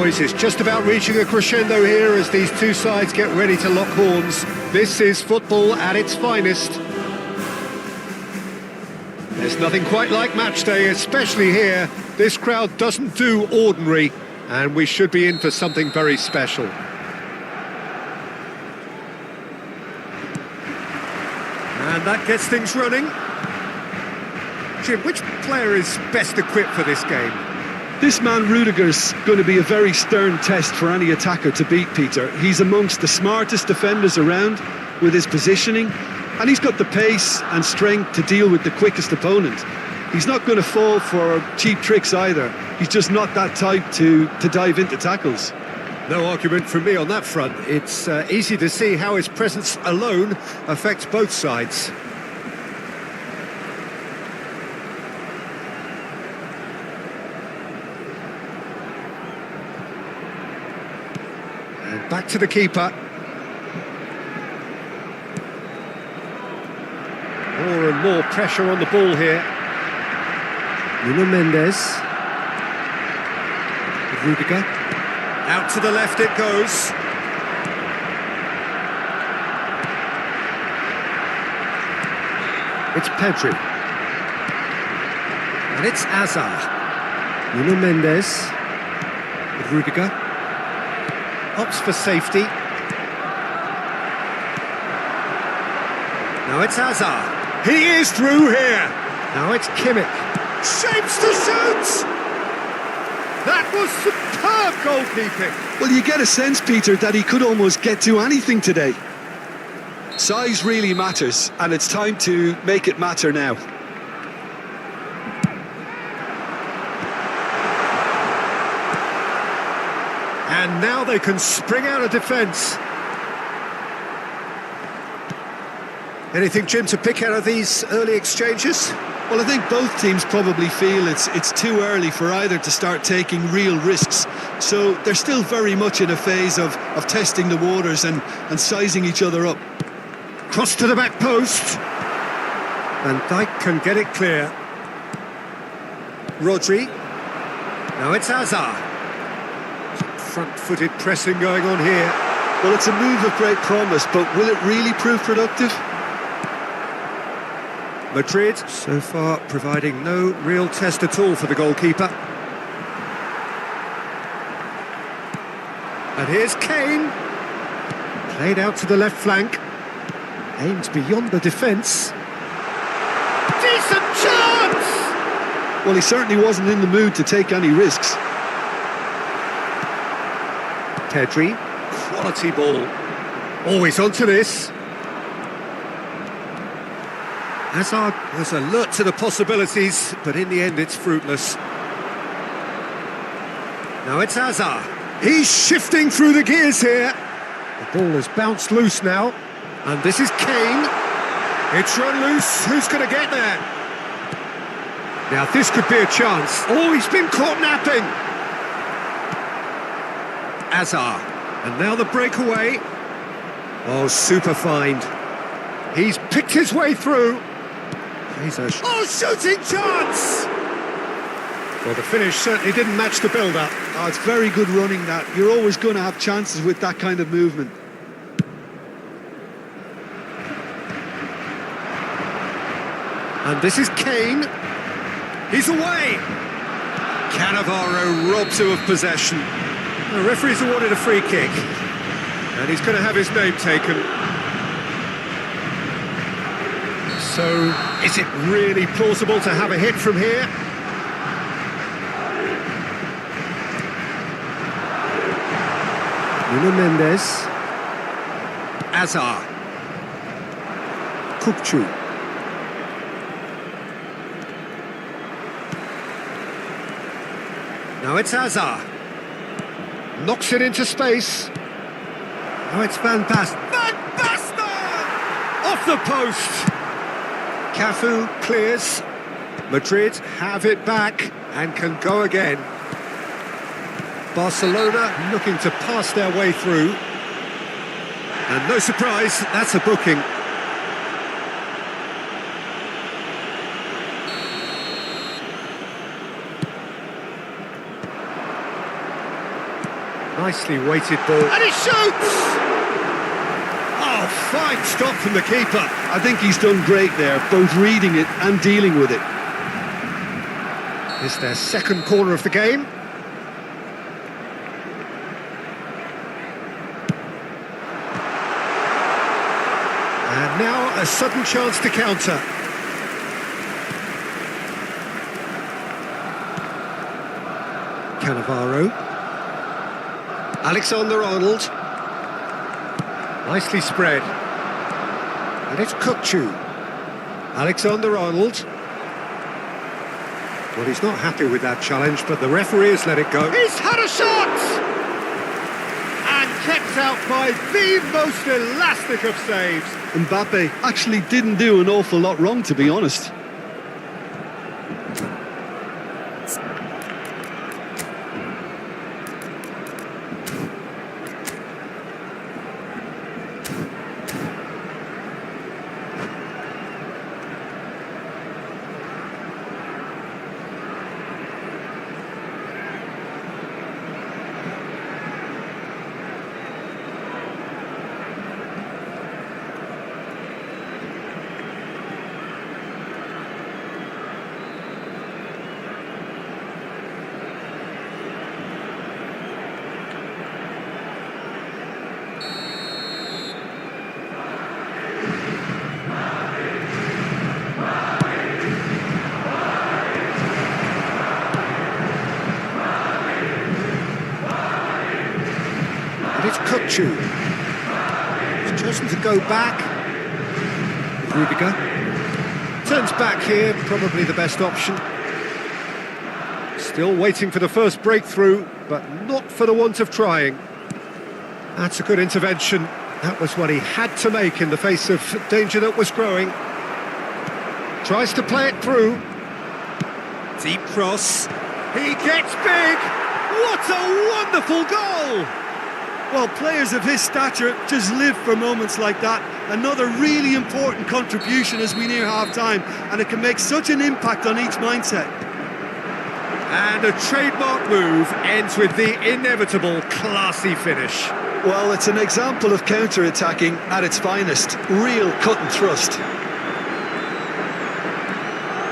boys, it's just about reaching a crescendo here as these two sides get ready to lock horns. This is football at its finest. There's nothing quite like match day, especially here. This crowd doesn't do ordinary, and we should be in for something very special. And that gets things running. Jim, which player is best equipped for this game? This man Rudiger's going to be a very stern test for any attacker to beat, Peter. He's amongst the smartest defenders around with his positioning, and he's got the pace and strength to deal with the quickest opponent. He's not going to fall for cheap tricks either. He's just not that type to dive into tackles. No argument from me on that front. It's easy to see how his presence alone affects both sides. And back to the keeper. More and more pressure on the ball here. Nuno Mendes. Rudiger. Out to the left it goes. It's Pedri. And it's Hazard. Nuno Mendes. Rudiger. Opts for safety. Now it's Hazard. He is through here. Now it's Kimmich. Shapes to shoot! That was superb goalkeeping. Well, you get a sense, Peter, that he could almost get to anything today. Size really matters, and it's time to make it matter now. And now they can spring out of defence. Anything, Jim, to pick out of these early exchanges? Well, I think both teams probably feel it's too early for either to start taking real risks. So they're still very much in a phase of testing the waters and sizing each other up. Cross to the back post. Van Dijk can get it clear. Rodri. Now it's Hazard. Front-footed pressing going on here. Well, it's a move of great promise, but will it really prove productive? Madrid, so far, providing no real test at all for the goalkeeper. And here's Kane. Played out to the left flank. Aimed beyond the defence. Decent chance! Well, he certainly wasn't in the mood to take any risks. Pedri, quality ball. Always onto this. Hazard was alert to the possibilities, but in the end it's fruitless. Now it's Hazard. He's shifting through the gears here. The ball has bounced loose now. And this is Kane. It's run loose. Who's going to get there? Now this could be a chance. Oh, he's been caught napping. Hazard. And now the breakaway. Oh, super find. He's picked his way through. Shooting chance! Well, the finish certainly didn't match the build-up. Oh, it's very good running, that. You're always going to have chances with that kind of movement. And this is Kane. He's away! Cannavaro robs him of possession. The referee's awarded a free kick. And he's going to have his name taken. So, is it really plausible to have a hit from here? Nuno Mendes. Hazard. Kupchu. Now it's Hazard. Knocks it into space. Now it's Van Basten. Van Basten! Off the post! Cafu clears. Madrid have it back and can go again. Barcelona looking to pass their way through. And no surprise, that's a booking. Nicely weighted ball. And he shoots! Oh, fine stop from the keeper. I think he's done great there, both reading it and dealing with it. It's their second corner of the game. And now a sudden chance to counter. Cannavaro. Alexander-Arnold. Nicely spread. And it's Kukçu. Alexander-Arnold. Well, he's not happy with that challenge, but the referee has let it go. He's had a shot! And kept out by the most elastic of saves. Mbappe actually didn't do an awful lot wrong, to be honest. It's Kukçu. He's chosen to go back. Rudiger. Turns back here, probably the best option. Still waiting for the first breakthrough, but not for the want of trying. That's a good intervention. That was what he had to make in the face of danger that was growing. Tries to play it through. Deep cross. He gets big! What a wonderful goal! Well, players of his stature just live for moments like that. Another really important contribution as we near half-time, and it can make such an impact on each mindset. And a trademark move ends with the inevitable classy finish. Well, it's an example of counter-attacking at its finest. Real cut and thrust.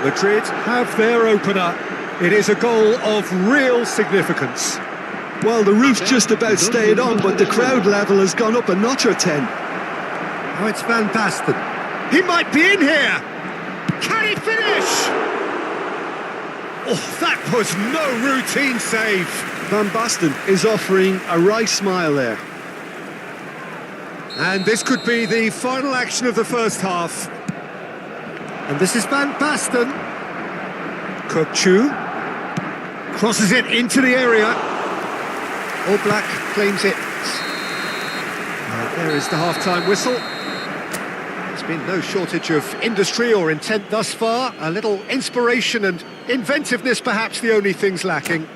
Madrid have their opener. It is a goal of real significance. Well, the roof's just about stayed on, but the crowd level has gone up a notch or 10. Oh, it's Van Basten. He might be in here! Can he finish? Oh, that was no routine save. Van Basten is offering a wry smile there. And this could be the final action of the first half. And this is Van Basten. Kukçu crosses it into the area. All Black claims it. There is the half-time whistle. There's been no shortage of industry or intent thus far. A little inspiration and inventiveness, perhaps the only things lacking.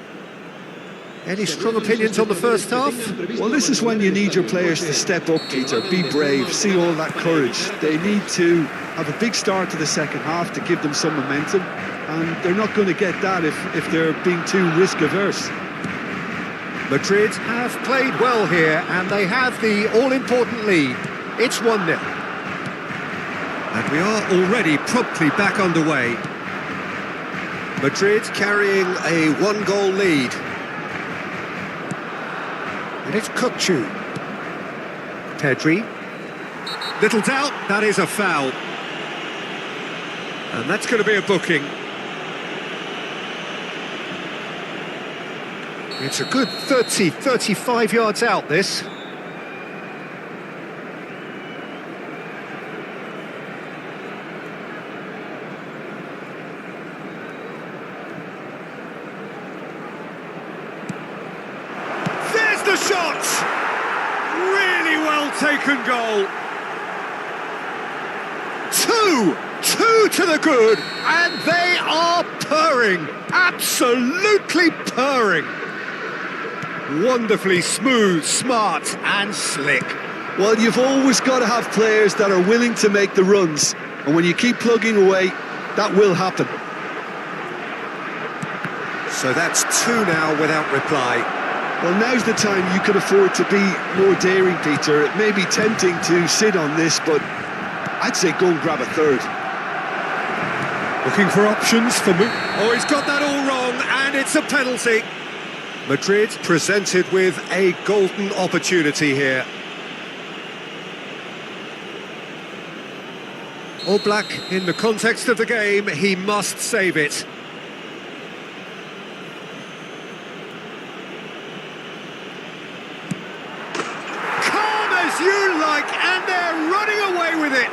Any strong opinions on the first half? Well, this is when you need your players to step up, Peter. Be brave, see all that courage. They need to have a big start to the second half to give them some momentum, and they're not going to get that if they're being too risk-averse. Madrid have played well here, and they have the all-important lead. It's 1-0. And we are already promptly back underway. Madrid carrying a one-goal lead. And it's Kukçu. Pedri. Little doubt, that is a foul. And that's going to be a booking. It's a good 30, 35 yards out, this. There's the shot! Really well taken goal. Two to the good, and they are purring, absolutely purring. Wonderfully smooth, smart and slick. Well, you've always got to have players that are willing to make the runs, and when you keep plugging away, that will happen. So that's two now without reply. Well, now's the time you can afford to be more daring, Peter. It may be tempting to sit on this, but I'd say go and grab a third. Looking for options for... Oh, he's got that all wrong, and it's a penalty. Madrid presented with a golden opportunity here. Oblak, in the context of the game, he must save it. Calm as you like, and they're running away with it.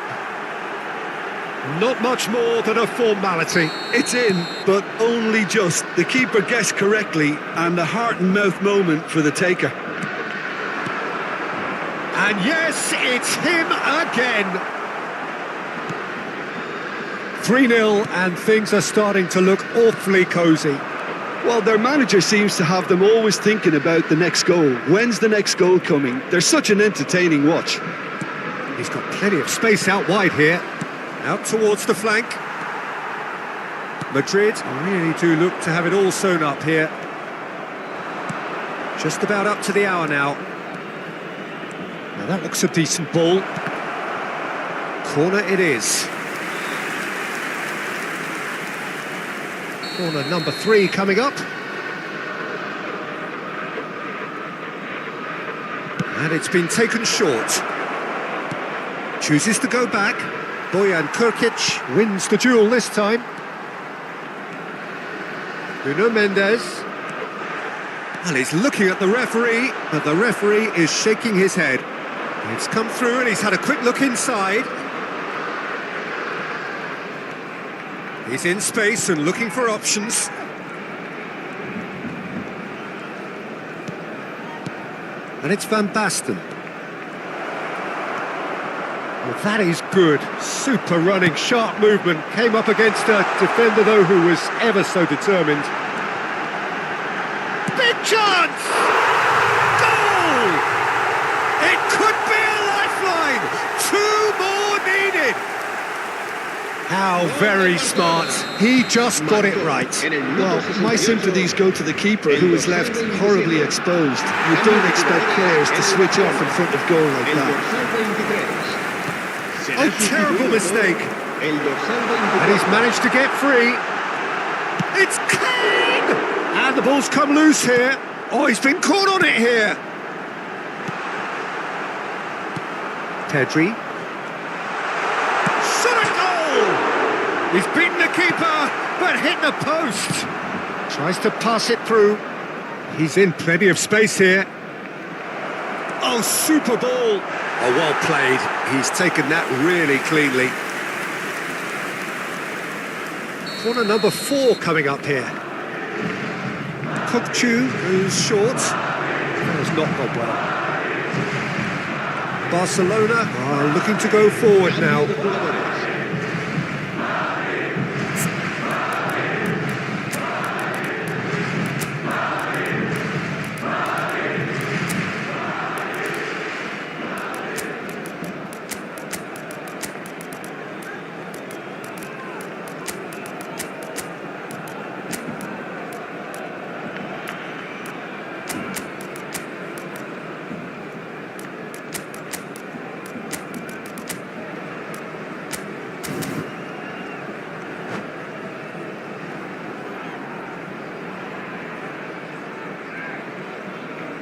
Not much more than a formality. It's in, but only just. The keeper guessed correctly, and a heart and mouth moment for the taker. And yes, it's him again. 3-0, and things are starting to look awfully cosy. Well, their manager seems to have them always thinking about the next goal. When's the next goal coming? They're such an entertaining watch. He's got plenty of space out wide here. Out towards the flank. Madrid really do look to have it all sewn up here. Just about up to the hour now. Now that looks a decent ball. Corner it is. Corner number 3 coming up. And it's been taken short. Chooses to go back. Bojan Krkic wins the duel this time. Nuno Mendes. Well, he's looking at the referee, but the referee is shaking his head. It's come through and he's had a quick look inside. He's in space and looking for options. And it's Van Basten. Well, that is good. Super running, sharp movement. Came up against a defender, though, who was ever so determined. Big chance! Goal! It could be a lifeline! 2 more needed! How very smart. He just got it right. Well, my sympathies go to the keeper, who was left horribly exposed. You don't expect players to switch off in front of goal like that. Oh, terrible mistake. And he's managed to get free. It's Kane! And the ball's come loose here. Oh, he's been caught on it here. Pedri. Shot a goal! He's beaten the keeper, but hit the post. Tries to pass it through. He's in plenty of space here. Oh, super ball. Oh, well played. He's taken that really cleanly. Corner number 4 coming up here. Kokchu goes short. That has not gone well. Barcelona are looking to go forward now.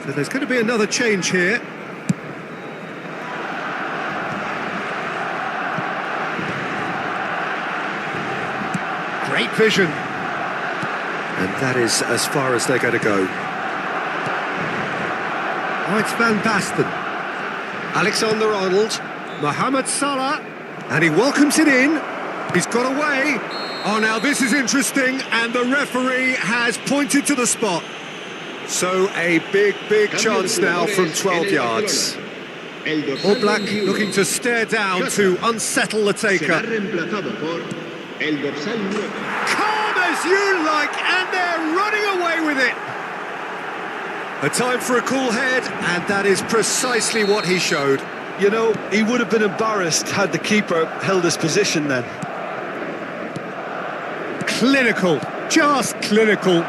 So there's going to be another change here. Great vision. And that is as far as they're going to go. Oh, it's Van Basten. Alexander-Arnold. Mohamed Salah. And he welcomes it in. He's got away. Oh, now this is interesting. And the referee has pointed to the spot. So a big chance now from 12 yards. Oblak looking to stare down to unsettle the taker. Calm as you like, and they're running away with it. A time for a cool head, and that is precisely what he showed. You know, he would have been embarrassed had the keeper held his position then. Clinical, just clinical.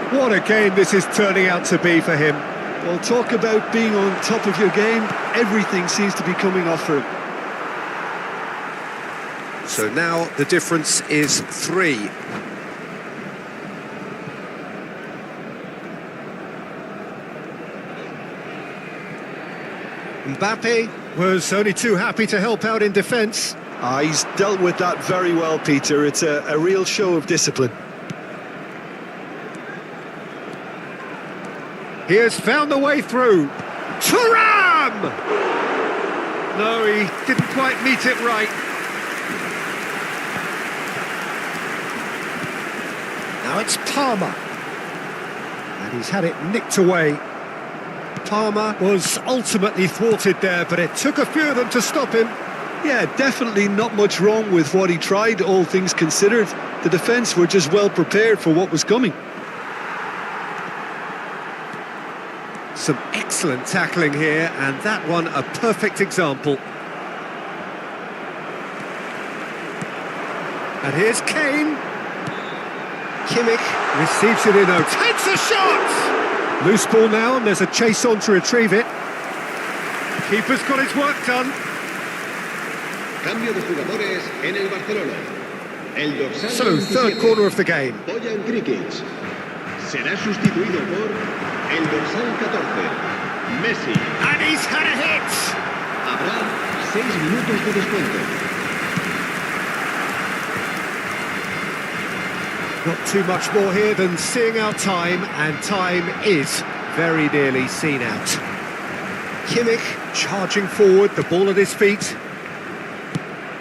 What a game this is turning out to be for him. Well, talk about being on top of your game. Everything seems to be coming off for him. So now the difference is 3. Mbappe was only too happy to help out in defence. He's dealt with that very well, Peter. It's a real show of discipline. He has found the way through. Thuram! No, he didn't quite meet it right. Now it's Palmer. And he's had it nicked away. Palmer was ultimately thwarted there, but it took a few of them to stop him. Yeah, definitely not much wrong with what he tried, all things considered. The defence were just well prepared for what was coming. Some excellent tackling here, and that one a perfect example. And here's Kane. Kimmich receives it in, takes a shot! Loose ball now, and there's a chase on to retrieve it. Keeper's got his work done. Cambio de jugadores en el Barcelona. El dorsal So, third corner of the game. Bojan Krikic será sustituido por el dorsal 14, Messi. And he's had a hit! Habrá 6 minutos de descuento. Not too much more here than seeing out time, and time is very nearly seen out. Kimmich charging forward, the ball at his feet.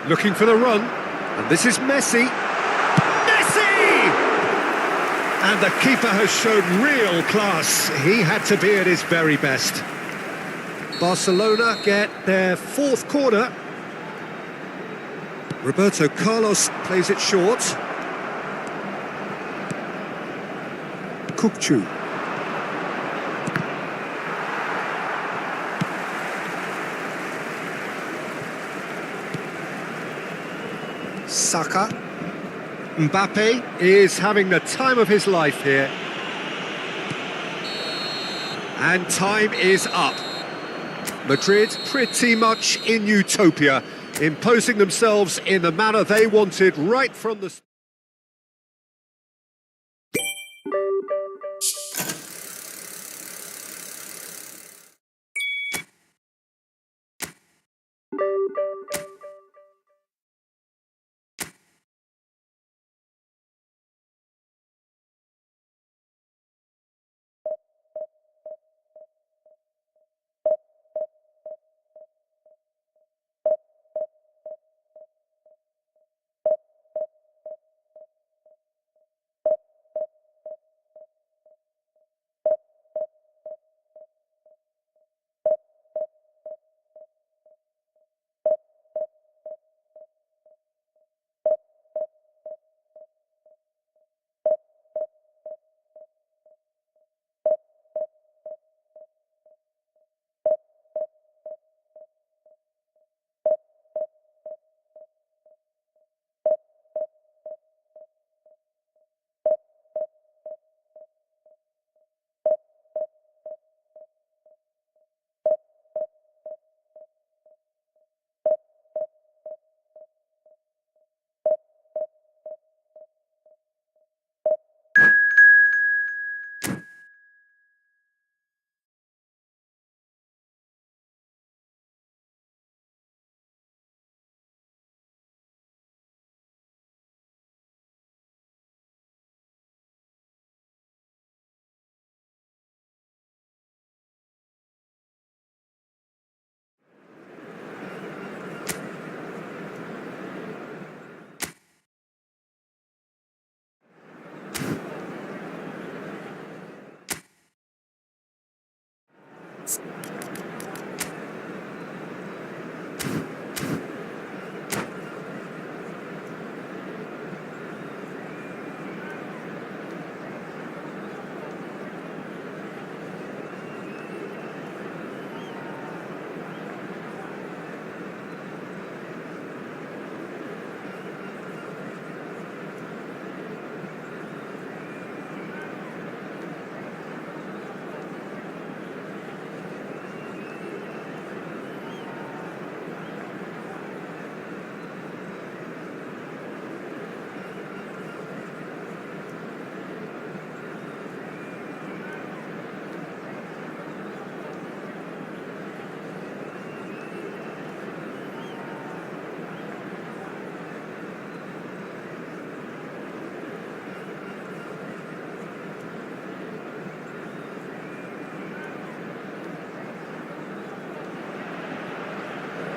Looking for the run, and this is Messi. Messi! And the keeper has shown real class. He had to be at his very best. Barcelona get their 4th corner. Roberto Carlos plays it short. Kukçu. Saka. Mbappe is having the time of his life here. And time is up. Madrid pretty much in utopia, imposing themselves in the manner they wanted right from the start.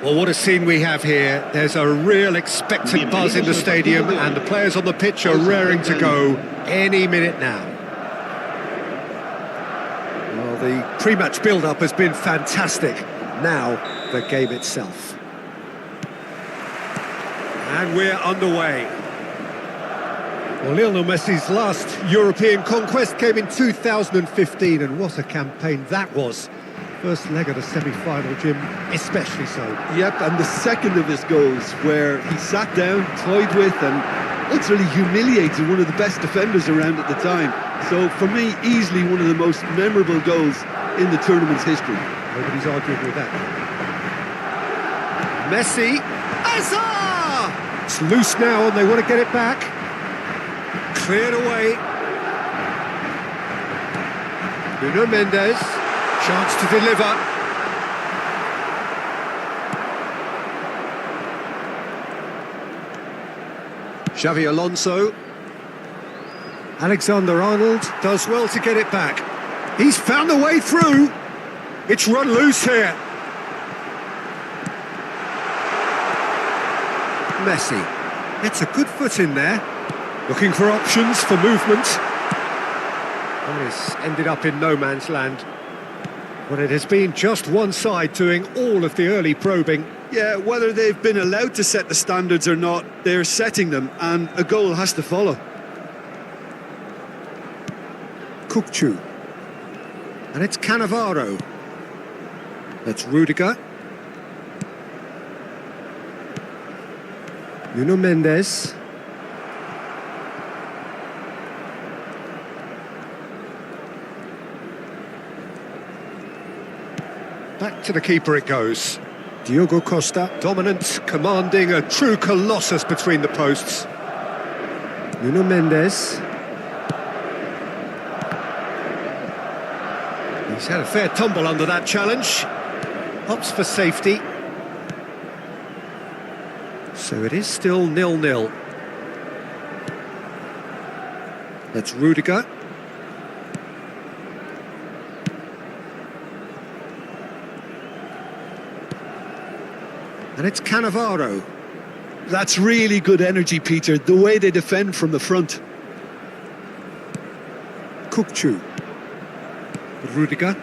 Well, what a scene we have here. There's a real expectant buzz in the stadium, and the players on the pitch are raring to go any minute now. Well, the pre-match build-up has been fantastic. Now, the game itself. And we're underway. Well, Lionel Messi's last European conquest came in 2015, and what a campaign that was. First leg of the semi-final, Jim, especially so. Yep, and the second of his goals, where he sat down, toyed with, and utterly humiliated one of the best defenders around at the time. So, for me, easily one of the most memorable goals in the tournament's history. Nobody's arguing with that. Messi, Azar! It's loose now, and they want to get it back. Cleared away. Nuno Mendes. Chance to deliver. Xavi Alonso. Alexander-Arnold does well to get it back. He's found a way through. It's run loose here. Messi. It's a good foot in there. Looking for options for movement. And it's ended up in no man's land. But it has been just one side doing all of the early probing. Yeah, whether they've been allowed to set the standards or not, they're setting them, and a goal has to follow. Kukçu. And it's Cannavaro. That's Rudiger. Nuno Mendes. Back to the keeper it goes. Diogo Costa, dominant, commanding, a true colossus between the posts. Nuno Mendes. He's had a fair tumble under that challenge. Opts for safety. So it is still 0-0. That's Rudiger. And it's Cannavaro. That's really good energy, Peter, the way they defend from the front. Kukçu. Rudiger.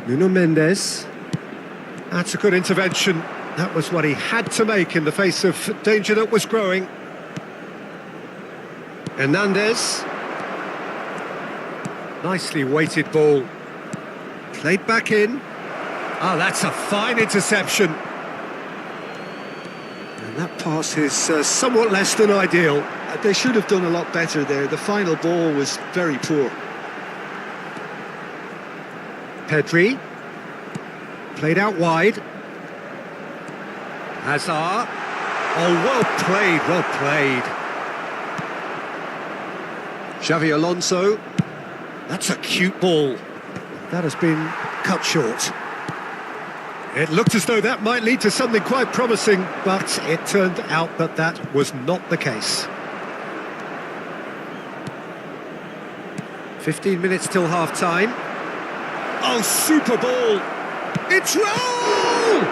Nuno Mendes. That's a good intervention. That was what he had to make in the face of danger that was growing. Hernandez. Nicely weighted ball. Played back in. Oh, that's a fine interception. And that pass is somewhat less than ideal. They should have done a lot better there. The final ball was very poor. Pedri. Played out wide. Hazard. Oh, well played, well played. Xavi Alonso. That's a cute ball. That has been cut short. It looked as though that might lead to something quite promising, but it turned out that that was not the case. 15 minutes till half-time. Oh, super ball! It's Raul!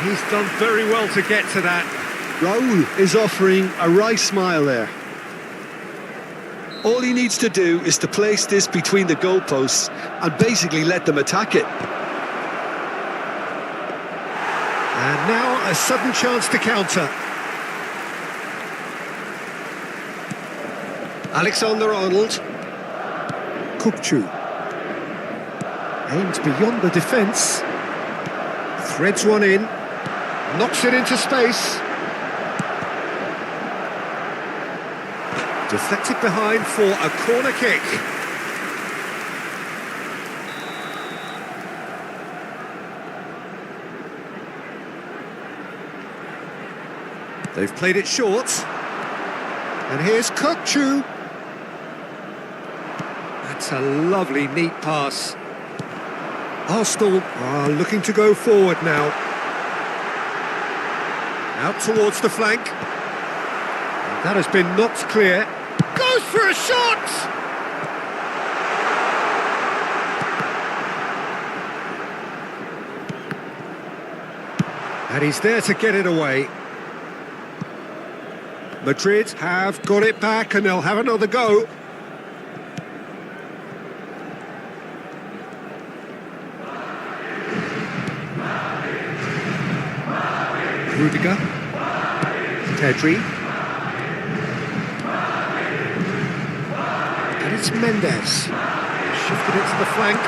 He's done very well to get to that. Raul is offering a wry smile there. All he needs to do is to place this between the goalposts and basically let them attack it. And now a sudden chance to counter. Alexander-Arnold. Kukçu. Aims beyond the defence. Threads one in. Knocks it into space. Deflected behind for a corner kick. They've played it short. And here's Kukçu. That's a lovely, neat pass. Arsenal are looking to go forward now. Out towards the flank. And that has been knocked clear. Goes for a shot! And he's there to get it away. Madrid have got it back and they'll have another go. Rudiger. Pedri. And it's Mendes. Shifted it to the flank.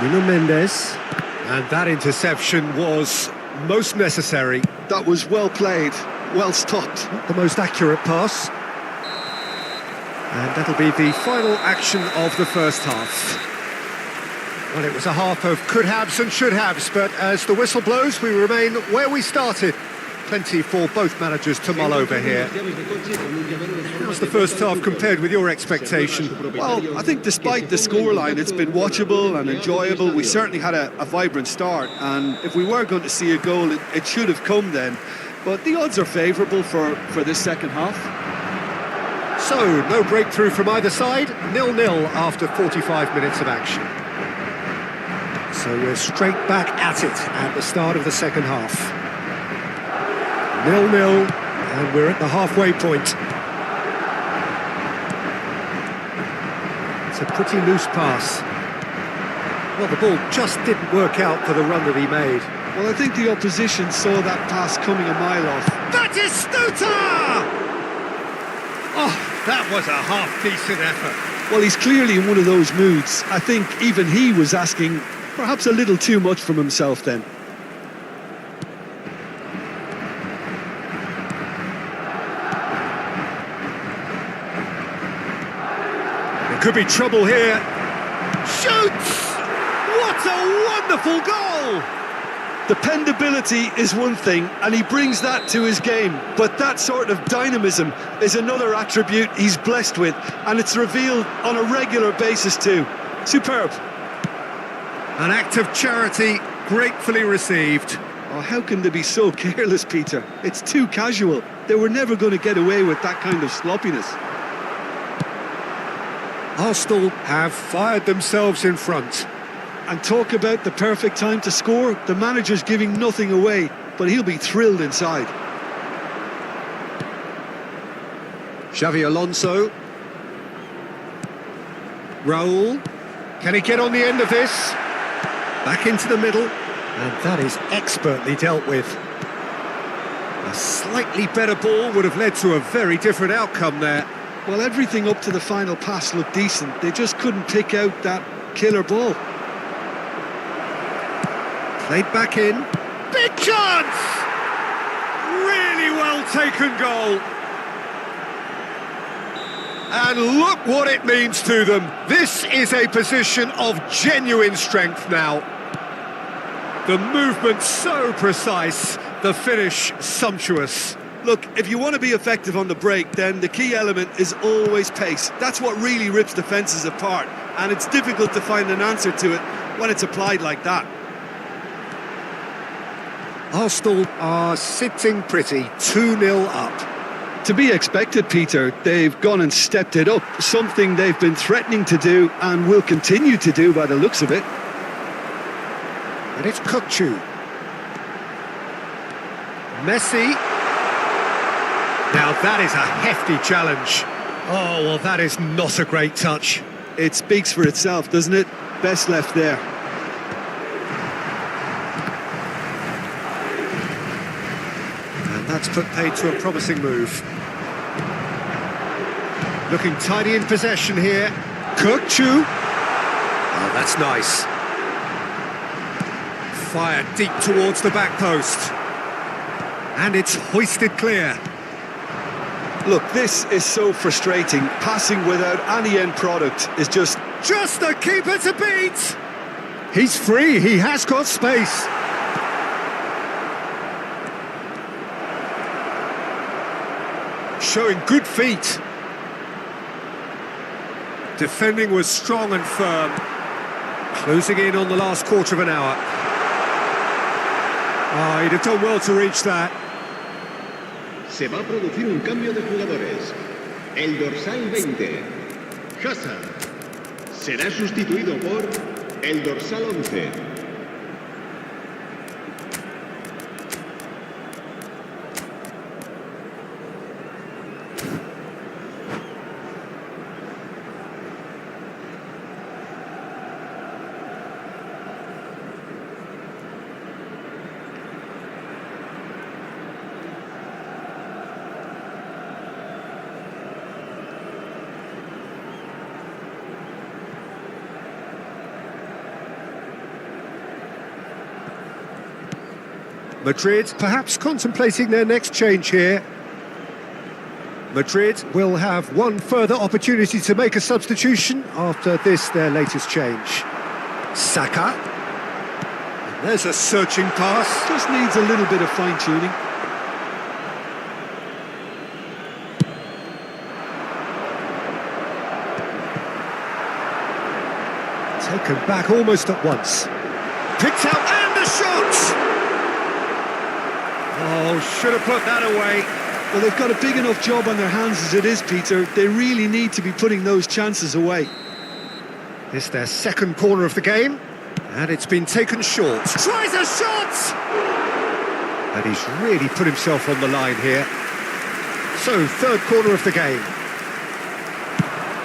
Nuno Mendes. And that interception was most necessary. That was well played, well stopped. Not the most accurate pass. And that'll be the final action of the first half. Well, it was a half of could-haves and should-haves, but as the whistle blows, we remain where we started. Plenty for both managers to mull over here. How's the first half compared with your expectation? Well, I think despite the scoreline, it's been watchable and enjoyable. We certainly had a vibrant start, and if we were going to see a goal, it should have come then. But the odds are favourable for this second half. So, no breakthrough from either side, 0-0 after 45 minutes of action. So we're straight back at it at the start of the second half. 0-0, and we're at the halfway point. It's a pretty loose pass. Well, the ball just didn't work out for the run that he made. Well, I think the opposition saw that pass coming a mile off. That is Stuta! Oh, that was a half-decent effort. Well, he's clearly in one of those moods. I think even he was asking perhaps a little too much from himself then. There could be trouble here. Shoots! What a wonderful goal! Dependability is one thing, and he brings that to his game, but that sort of dynamism is another attribute he's blessed with, and it's revealed on a regular basis too. Superb. An act of charity gratefully received. Oh, how can they be so careless, Peter? It's too casual. They were never going to get away with that kind of sloppiness. Arsenal have fired themselves in front. And talk about the perfect time to score. The manager's giving nothing away, but he'll be thrilled inside. Xavi Alonso. Raul. Can he get on the end of this? Back into the middle. And that is expertly dealt with. A slightly better ball would have led to a very different outcome there. Well, everything up to the final pass looked decent. They just couldn't pick out that killer ball. Played back in. Big chance! Really well taken goal. And look what it means to them. This is a position of genuine strength now. The movement so precise, the finish sumptuous. Look, if you want to be effective on the break, then the key element is always pace. That's what really rips defences apart, and it's difficult to find an answer to it when it's applied like that. Arsenal are sitting pretty, 2-0 up. To be expected, Peter. They've gone and stepped it up, something they've been threatening to do and will continue to do by the looks of it. And it's Kukçu. Messi. Now that is a hefty challenge. Oh, well, that is not a great touch. It speaks for itself, doesn't it? Best left there. And that's put paid to a promising move. Looking tidy in possession here. Kukçu. Oh, that's nice. Fired deep towards the back post. And it's hoisted clear. Look, this is so frustrating. Passing without any end product is just the keeper to beat! He's free, he has got space. Showing good feet. Defending was strong and firm. Closing in on the last quarter of an hour. Oh, he'd have done well to reach that. Se va a producir un cambio de jugadores. El dorsal 20, Hazard, Será sustituido por el dorsal 11. Madrid perhaps contemplating their next change here. Madrid will have one further opportunity to make a substitution after this, their latest change. Saka. And there's a searching pass. Just needs a little bit of fine-tuning. Taken back almost at once. Picked out and the shot! Oh, should have put that away. Well, they've got a big enough job on their hands as it is, Peter. They really need to be putting those chances away. It's their second corner of the game, and it's been taken short. Tries a shot! And he's really put himself on the line here. So, third corner of the game.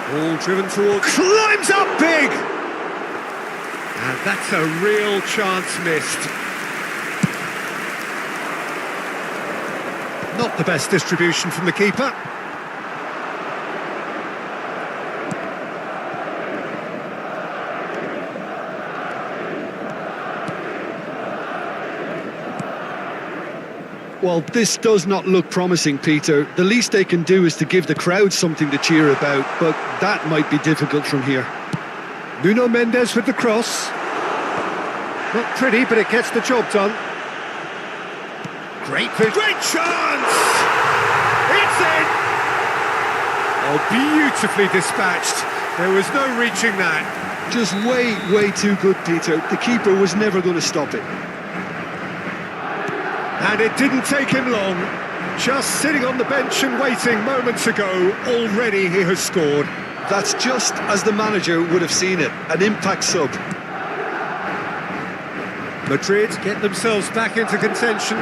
Ball driven towards... Climbs up big! And that's a real chance missed. Not the best distribution from the keeper. Well, this does not look promising, Peter. The least they can do is to give the crowd something to cheer about, but that might be difficult from here. Nuno Mendes with the cross. Not pretty, but it gets the job done. Great chance! It's in! Oh, beautifully dispatched. There was no reaching that. Just way too good, Peter. The keeper was never going to stop it. And it didn't take him long. Just sitting on the bench and waiting moments ago, already he has scored. That's just as the manager would have seen it, an impact sub. Madrid get themselves back into contention.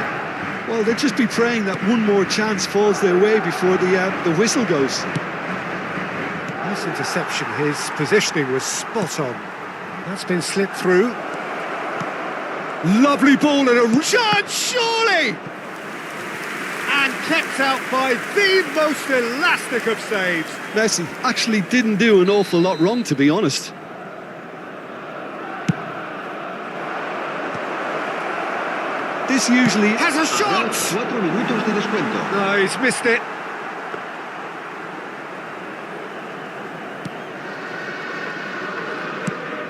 Well, they'll just be praying that one more chance falls their way before the whistle goes. Nice interception, his positioning was spot on. That's been slipped through. Lovely ball and a chance, surely! And kept out by the most elastic of saves. Messi actually didn't do an awful lot wrong, to be honest. This usually... Has a shot! 4 minutos de descuento. No, he's missed it.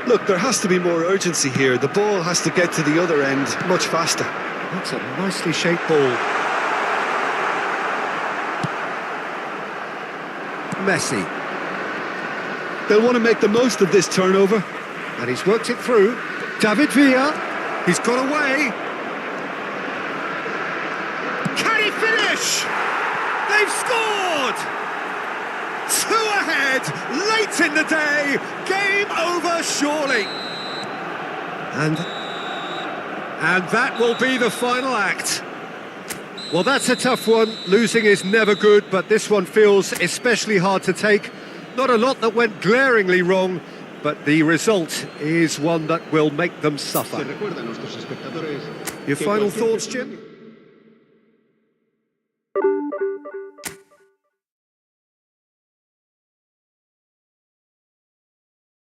Look, there has to be more urgency here. The ball has to get to the other end much faster. That's a nicely shaped ball. Messi. They'll want to make the most of this turnover. And he's worked it through. David Villa. He's got away. Can he finish? They've scored! 2 ahead, late in the day, game over surely. And that will be the final act. Well, that's a tough one. Losing is never good, but this one feels especially hard to take. Not a lot that went glaringly wrong, but the result is one that will make them suffer. Your final thoughts, Jim?